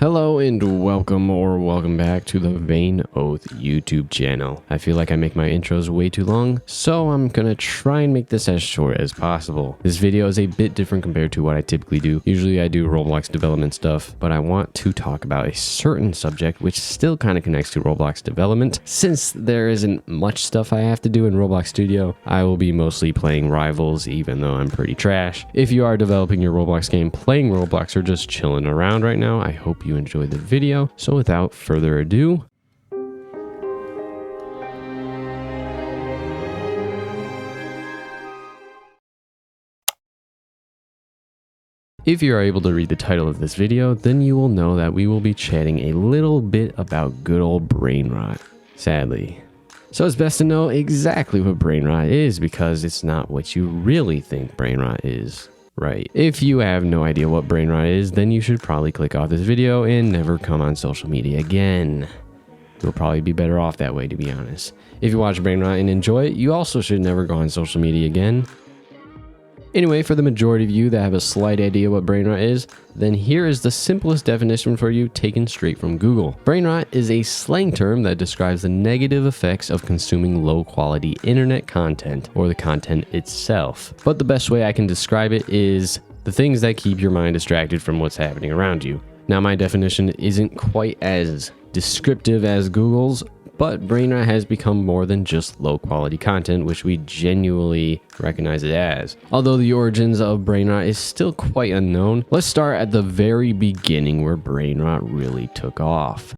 Hello and welcome back to the VainOath YouTube channel. I feel like I make my intros way too long, so I'm gonna try and make this as short as possible. This video is a bit different compared to what I typically do. Usually I do Roblox development stuff, but I want to talk about a certain subject which still kind of connects to Roblox development. Since there isn't much stuff I have to do in Roblox Studio, I will be mostly playing Rivals, even though I'm pretty trash. If you are developing your Roblox game, playing Roblox, or just chilling around right now, I hope you enjoy the video. So without further ado, if you are able to read the title of this video, then you will know that we will be chatting a little bit about good old Brainrot, sadly. So it's best to know exactly what Brainrot is, because it's not what you really think Brainrot is. Right. If you have no idea what Brainrot is, then you should probably click off this video and never come on social media again. You'll probably be better off that way, to be honest. If you watch Brainrot and enjoy it, you also should never go on social media again. Anyway, for the majority of you that have a slight idea what Brainrot is, then here is the simplest definition for you, taken straight from Google. Brainrot is a slang term that describes the negative effects of consuming low-quality internet content, or the content itself. But the best way I can describe it is the things that keep your mind distracted from what's happening around you. Now, my definition isn't quite as descriptive as Google's, but Brainrot has become more than just low-quality content, which we genuinely recognize it as. Although the origins of Brainrot is still quite unknown, let's start at the very beginning where Brainrot really took off.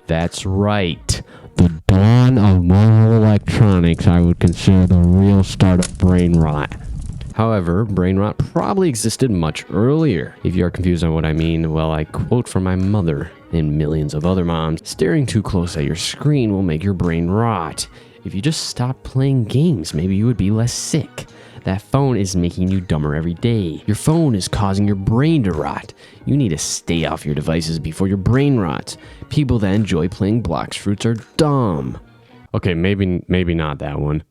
That's right. The dawn of mobile electronics I would consider the real start of Brainrot. However, Brainrot probably existed much earlier. If you are confused on what I mean, well, I quote from my mother and millions of other moms: staring too close at your screen will make your brain rot. If you just stopped playing games, maybe you would be less sick. That phone is making you dumber every day. Your phone is causing your brain to rot. You need to stay off your devices before your brain rots. People that enjoy playing Blox Fruits are dumb. Okay, maybe not that one.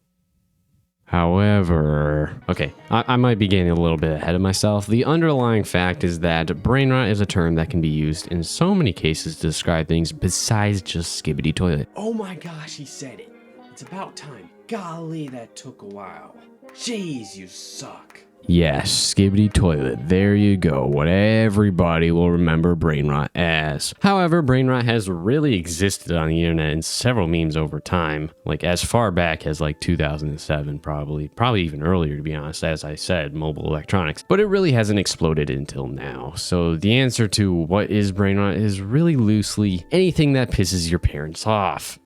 However, okay, I might be getting a little bit ahead of myself. The underlying fact is that Brainrot is a term that can be used in so many cases to describe things besides just skibbity toilet. Oh my gosh, he said it. It's about time. Golly, that took a while. Jeez, you suck. Yes, skibbity toilet. There you go. What everybody will remember Brainrot as. However, Brainrot has really existed on the internet in several memes over time, like as far back as like 2007, probably even earlier, to be honest. As I said, mobile electronics, but it really hasn't exploded until now. So the answer to what is Brainrot is really loosely anything that pisses your parents off.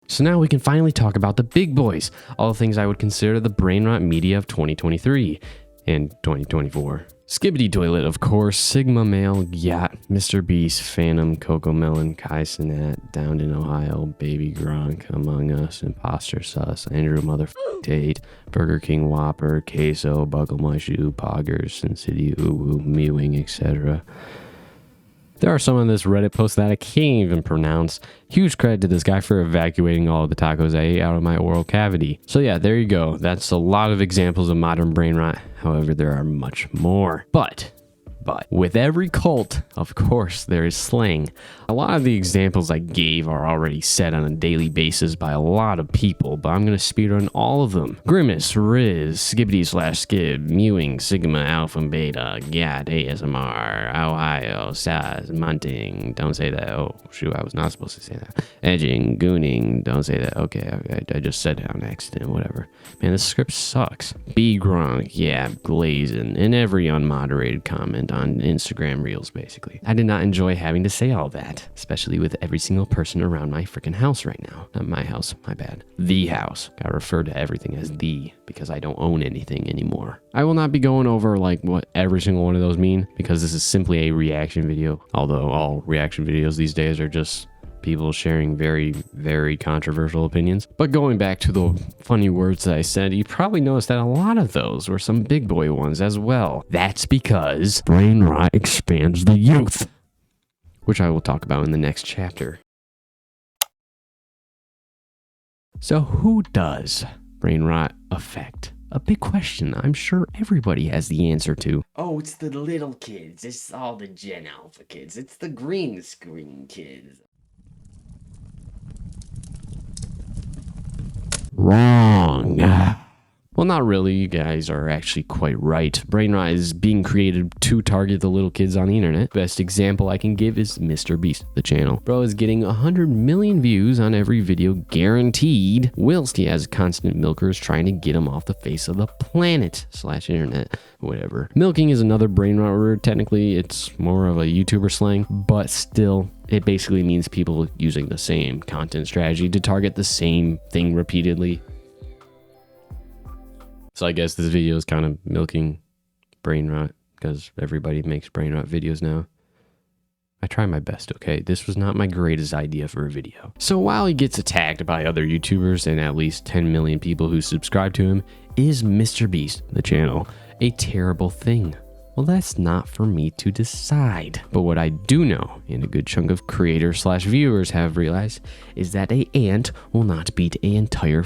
So now we can finally talk about the big boys, all the things I would consider the Brainrot media of 2023 and 2024. Skibbity Toilet, of course, Sigma Male, Yacht, Mr. Beast, Phantom, Coco Melon, Kai Cenat, Down in Ohio, Baby Gronk, Among Us, Imposter Sus, Andrew Motherfucker Tate, Burger King Whopper, Queso, Buckle My Shoe, Poggers, Sin City, Uwu, Mewing, etc. There are some on this Reddit post that I can't even pronounce. Huge credit to this guy for evacuating all of the tacos I ate out of my oral cavity. So yeah, there you go. That's a lot of examples of modern Brainrot. However, there are much more. But with every cult, of course, there is slang. A lot of the examples I gave are already said on a daily basis by a lot of people, but I'm going to speedrun all of them. Grimace, Riz, Skibbity/Skib, Mewing, Sigma, Alpha, Beta, Gat, ASMR, Ohio, Saz, Munting, don't say that. Oh, shoot, I was not supposed to say that. Edging, Gooning, don't say that. Okay, I just said it on accident, whatever. Man, this script sucks. B Gronk, yeah, Glazing, and every unmoderated comment on Instagram Reels, basically. I did not enjoy having to say all that, especially with every single person around my freaking house right now. Not my house, my bad. The house. Gotta refer to everything as the, because I don't own anything anymore. I will not be going over like what every single one of those mean, because this is simply a reaction video, although all reaction videos these days are just people sharing very, very controversial opinions. But going back to the funny words that I said, you probably noticed that a lot of those were some big boy ones as well. That's because Brainrot expands the youth, which I will talk about in the next chapter. So who does Brainrot affect? A big question I'm sure everybody has the answer to. Oh, it's the little kids. It's all the Gen Alpha kids. It's the green screen kids. Wrong. Well, not really. You guys are actually quite right. Brainrot is being created to target the little kids on the internet. Best example I can give is Mr. Beast, the channel. Bro is getting 100 million views on every video guaranteed, whilst he has constant milkers trying to get him off the face of the planet / internet, whatever. Milking is another Brainrot word. Technically, it's more of a YouTuber slang, but still, it basically means people using the same content strategy to target the same thing repeatedly. So I guess this video is kind of milking Brainrot because everybody makes Brainrot videos now. I try my best, okay? This was not my greatest idea for a video. So while he gets attacked by other YouTubers and at least 10 million people who subscribe to him, is Mr. Beast, the channel, a terrible thing? Well, that's not for me to decide. But what I do know, and a good chunk of creators / viewers have realized, is that an ant will not beat an entire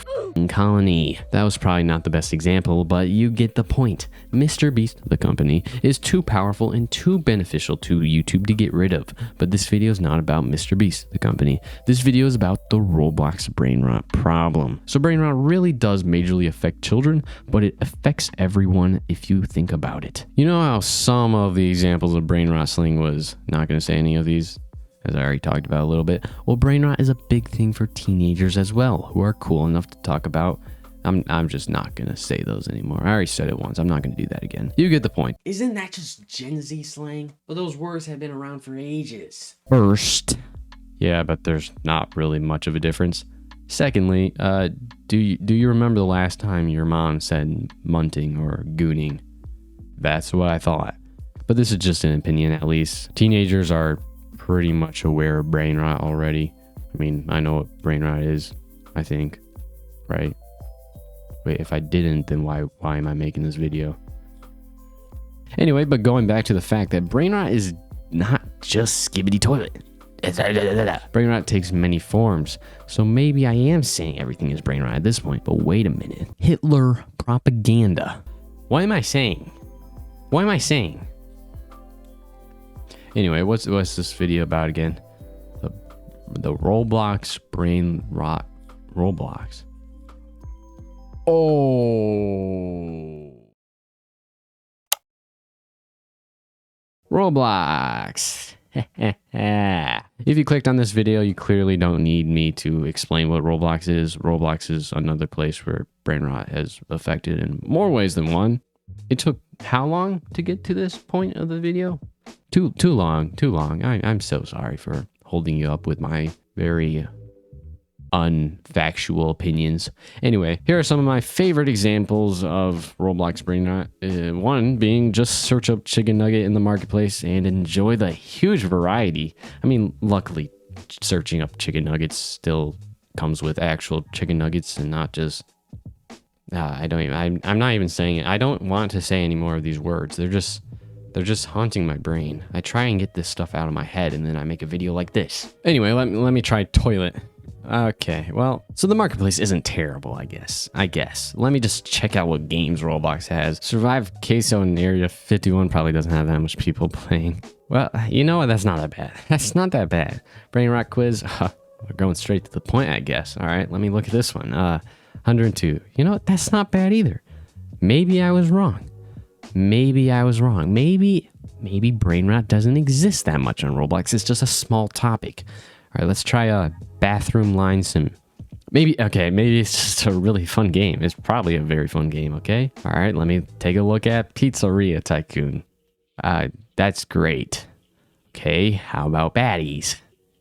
colony. That was probably not the best example, but you get the point. Mr. Beast, the company, is too powerful and too beneficial to YouTube to get rid of. But this video is not about Mr. Beast, the company. This video is about the Roblox Brainrot problem. So Brainrot really does majorly affect children, but it affects everyone if you think about it. You know how some of the examples of Brainrot slang was, not going to say any of these, as I already talked about a little bit. Well, Brainrot is a big thing for teenagers as well, who are cool enough to talk about. I'm just not going to say those anymore. I already said it once. I'm not going to do that again. You get the point. Isn't that just Gen Z slang? Well, those words have been around for ages. First, yeah, but there's not really much of a difference. Secondly, do you remember the last time your mom said munting or gooning? That's what I thought. But this is just an opinion, at least. Teenagers are pretty much aware of Brainrot already. I mean, I know what Brainrot is, I think, right? Wait, if I didn't, then why am I making this video? Anyway, but going back to the fact that Brainrot is not just skibbity toilet. Brainrot takes many forms, so maybe I am saying everything is Brainrot at this point, but wait a minute. Hitler propaganda. What am I saying? What am I saying? Anyway, what's this video about again? The Roblox Brainrot. Roblox. Oh. Roblox. If you clicked on this video, you clearly don't need me to explain what Roblox is. Roblox is another place where Brainrot has affected in more ways than one. It took how long to get to this point of the video? Too long. I'm so sorry for holding you up with my very unfactual opinions. Anyway, here are some of my favorite examples of Roblox Brainrot. One being just search up chicken nugget in the marketplace and enjoy the huge variety. I mean, luckily, searching up chicken nuggets still comes with actual chicken nuggets and not just... I'm not even saying it. I don't want to say any more of these words. They're just haunting my brain. I try and get this stuff out of my head and then I make a video like this. Anyway, let me try toilet. Okay, well, so the marketplace isn't terrible, I guess. Let me just check out what games Roblox has. Survive Queso in Area 51 probably doesn't have that much people playing. Well, you know what? That's not that bad. That's not that bad. Brainrot quiz. We're going straight to the point, I guess. All right, let me look at this one. 102. You know what? That's not bad either. Maybe I was wrong. Maybe Brainrot doesn't exist that much on Roblox. It's just a small topic. All right, let's try a bathroom line sim. Maybe it's just a really fun game. It's probably a very fun game, okay? All right, let me take a look at Pizzeria Tycoon. That's great. Okay, how about baddies?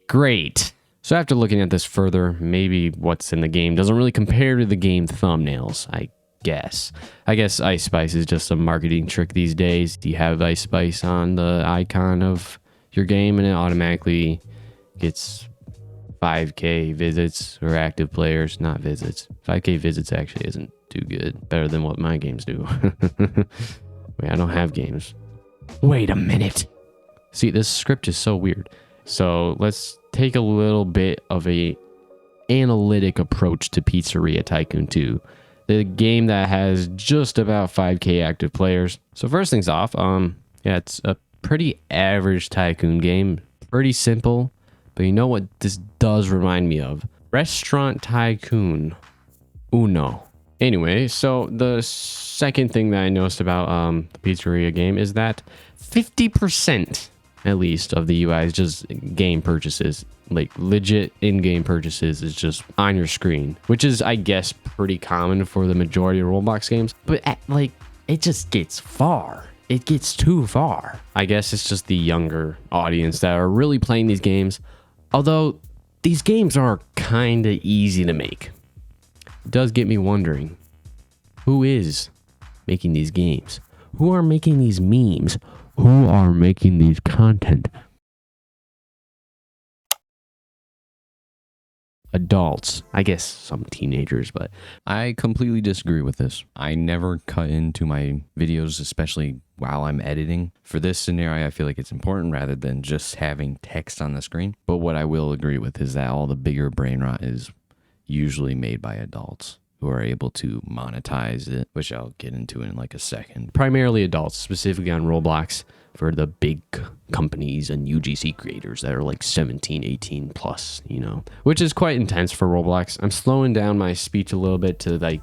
Great. So after looking at this further, maybe what's in the game doesn't really compare to the game thumbnails, I guess. I guess Ice Spice is just a marketing trick these days. You have Ice Spice on the icon of your game and it automatically gets 5k visits or active players, not visits. 5k visits actually isn't too good. Better than what my games do. Wait, I don't have games. Wait a minute. See, this script is so weird. So let's take a little bit of a analytic approach to Pizzeria Tycoon 2. the game that has just about 5K active players. So first things off, yeah, it's a pretty average tycoon game, pretty simple, but you know what this does remind me of? Restaurant Tycoon Uno. Anyway, so the second thing that I noticed about the pizzeria game is that 50% at least of the UI is just game purchases, like legit in-game purchases is just on your screen, which is, I guess, pretty common for the majority of Roblox games. But like, it just gets far. It gets too far. I guess it's just the younger audience that are really playing these games. Although these games are kind of easy to make. It does get me wondering, who is making these games? Who are making these memes? Who are making these content? Adults. I guess some teenagers, but I completely disagree with this. I never cut into my videos, especially while I'm editing. For this scenario, I feel like it's important rather than just having text on the screen. But what I will agree with is that all the bigger brain rot is usually made by adults who are able to monetize it, which I'll get into in like a second. Primarily adults, specifically on Roblox, for the big companies and UGC creators that are like 17, 18 plus, you know, which is quite intense for Roblox. I'm slowing down my speech a little bit to like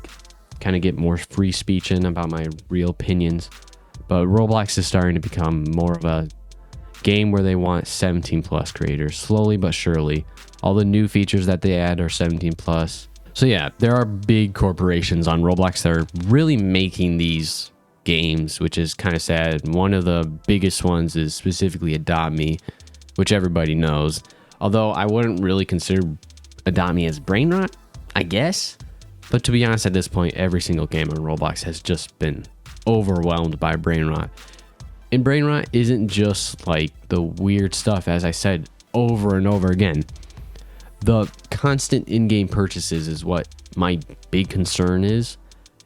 kind of get more free speech in about my real opinions. But Roblox is starting to become more of a game where they want 17 plus creators, slowly but surely. All the new features that they add are 17 plus. So yeah, there are big corporations on Roblox that are really making these games, which is kind of sad. One of the biggest ones is specifically Adopt Me, which everybody knows. Although I wouldn't really consider Adopt Me as brain rot, I guess. But to be honest, at this point, every single game on Roblox has just been overwhelmed by brain rot. And brain rot isn't just like the weird stuff, as I said over and over again. The constant in-game purchases is what my big concern is.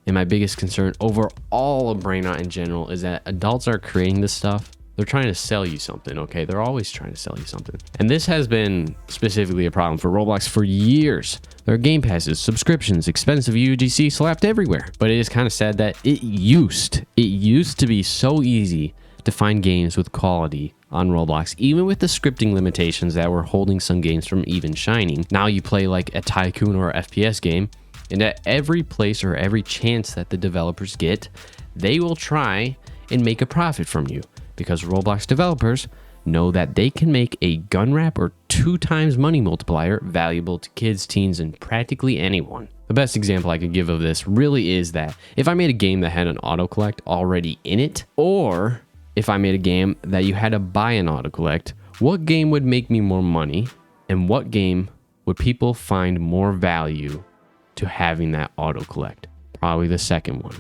And my biggest concern over all of brain rot in general is that adults are creating this stuff. They're trying to sell you something, okay? They're always trying to sell you something. And this has been specifically a problem for Roblox for years. There are game passes, subscriptions, expensive UGC slapped everywhere. But it is kind of sad that it used to be so easy to find games with quality on Roblox, even with the scripting limitations that were holding some games from even shining. Now you play like a tycoon or FPS game, and at every place or every chance that the developers get, they will try and make a profit from you, because Roblox developers know that they can make a gun wrap or 2 times money multiplier valuable to kids, teens, and practically anyone. The best example I could give of this really is that if I made a game that had an autocollect already in it, or if I made a game that you had to buy an autocollect, what game would make me more money, and what game would people find more value to having that autocollect? Probably the second one.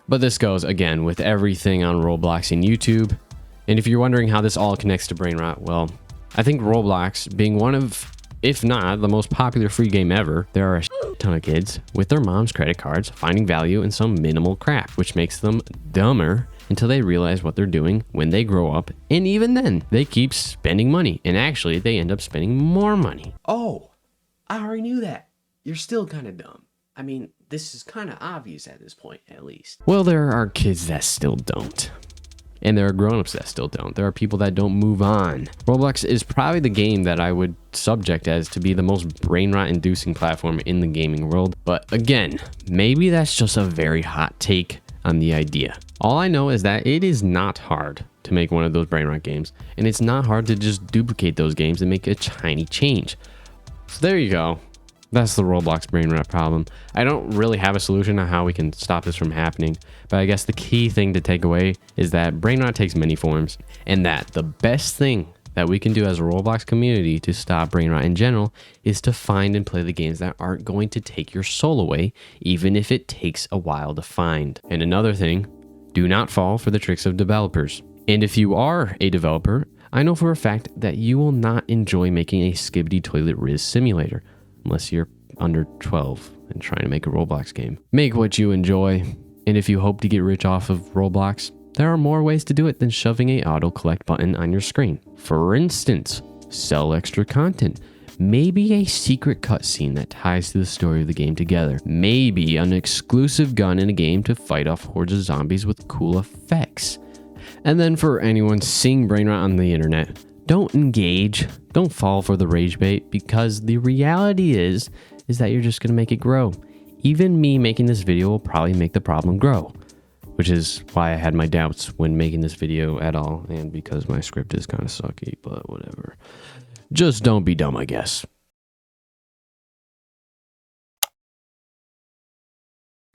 But this goes again with everything on Roblox and YouTube. And if you're wondering how this all connects to brain rot, well, I think Roblox being one of, if not the most popular free game ever, there are a ton of kids with their mom's credit cards finding value in some minimal crap, which makes them dumber until they realize what they're doing when they grow up. And even then, they keep spending money. And actually, they end up spending more money. Oh, I already knew that. You're still kind of dumb. I mean, this is kind of obvious at this point, at least. Well, there are kids that still don't. And there are grown-ups that still don't. There are people that don't move on. Roblox is probably the game that I would subject as to be the most brain rot inducing platform in the gaming world. But again, maybe that's just a very hot take on the idea. All I know is that it is not hard to make one of those brain rot games, and it's not hard to just duplicate those games and make a tiny change. So there you go. That's the Roblox brain rot problem. I don't really have a solution on how we can stop this from happening, but I guess the key thing to take away is that brain rot takes many forms, and that the best thing that we can do as a Roblox community to stop brain rot in general is to find and play the games that aren't going to take your soul away, even if it takes a while to find. And another thing, do not fall for the tricks of developers. And if you are a developer, I know for a fact that you will not enjoy making a skibbity toilet riz simulator, unless you're under 12 and trying to make a Roblox game. Make what you enjoy, and if you hope to get rich off of Roblox, there are more ways to do it than shoving a auto collect button on your screen. For instance, sell extra content, Maybe a secret cutscene that ties to the story of the game together. Maybe an exclusive gun in a game to fight off hordes of zombies with cool effects. And then for anyone seeing Brainrot on the internet, don't engage, don't fall for the rage bait, because the reality is that you're just gonna make it grow. Even me making this video will probably make the problem grow, which is why I had my doubts when making this video at all, and because my script is kind of sucky, but whatever. Just don't be dumb, I guess.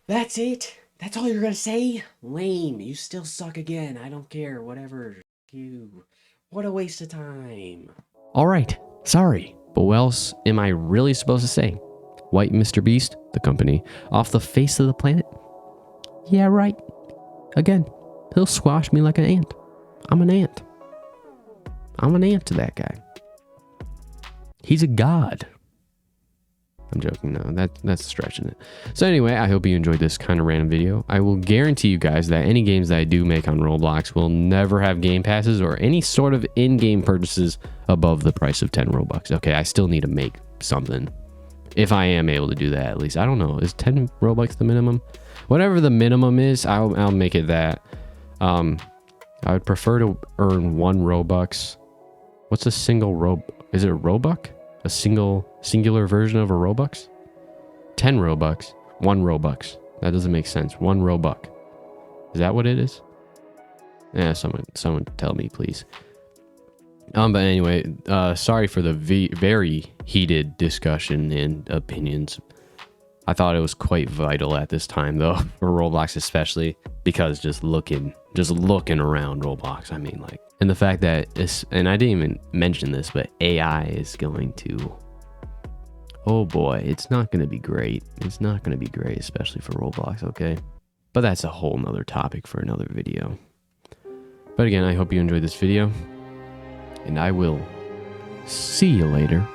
That's it? That's all you're gonna say? Lame. You still suck again. I don't care. Whatever. You. What a waste of time. All right, sorry, but what else am I really supposed to say? Wipe Mr. Beast, the company, off the face of the planet? Yeah, right. Again, he'll squash me like an ant. I'm an ant. I'm an ant to that guy. He's a god. I'm joking. No, that's stretching it. So anyway, I hope you enjoyed this kind of random video. I will guarantee you guys that any games that I do make on Roblox will never have game passes or any sort of in-game purchases above the price of 10 Robux. Okay, I still need to make something. If I am able to do that, at least. I don't know. Is 10 Robux the minimum? Whatever the minimum is, I'll make it that. I would prefer to earn 1 Robux. What's a single Is it a Robux? A singular version of a Robux? 10 Robux. 1 Robux. That doesn't make sense. 1 Robux. Is that what it is? Yeah, someone tell me, please. But anyway, sorry for the very heated discussion and opinions. I thought it was quite vital at this time, though, for Roblox especially, because just looking around Roblox, I mean, like, and the fact that and I didn't even mention this, but AI is going to, oh boy, it's not going to be great. It's not going to be great, especially for Roblox, okay? But that's a whole nother topic for another video. But again, I hope you enjoyed this video, and I will see you later.